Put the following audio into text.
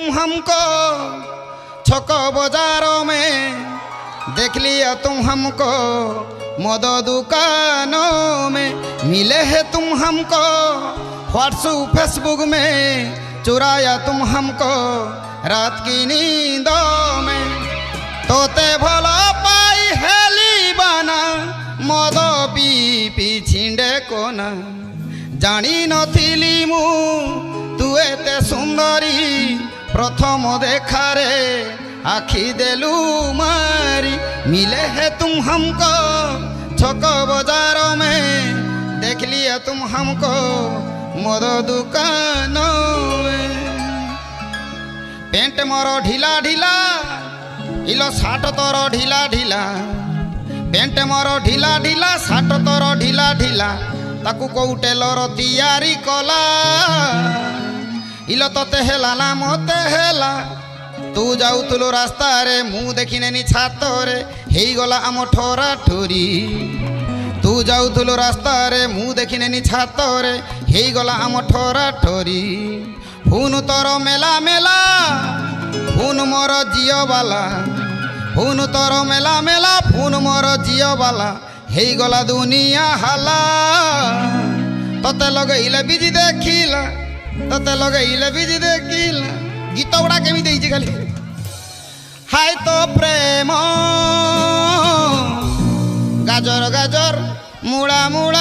हमको छक बाजारों में देख लिया तुम हमको मद दुकानों में मिले है तुम हमको व्हाट्सएप फेसबुक में चुराया तुम हमको रात की नींदों में तोते भला पाई हेली बना मद पी पी छिंडे कोना जानी नथिली मु तू एते सुंदरी प्रथम देखारे आखि देलू मारी मिले है तुम हमको छक बाजारों में देख लिया तुम हमको मद दुकानों में पेंट मोर ढीला ढीला इलो साट तोर ढीला ढीला पेंट मोर ढीला ढीला साट तोर ढीला ढीला ताकू को टेलर तैयारी कला इलो तोते हेला ना मते हेला तू जाऊलु रास्ता रे मु देखिने छात रे हे गला आम ठोरा ठोरी तू जाऊलु रास्ता रे मु देखिने छात रे हे गला आम ठोरा ठोरी फून तोर मेला मेला फून मोर जियो बाला फून तोर मेला मेला फून मोर जियो बाला हे गला दुनिया हाला तोते लगेइले बिजी देखिला तोते लगेइले बिजी देखिला गीत गुड़ा केमी देइछि खाली हाय तो प्रेम गाजर गाजर मुड़ा मुड़ा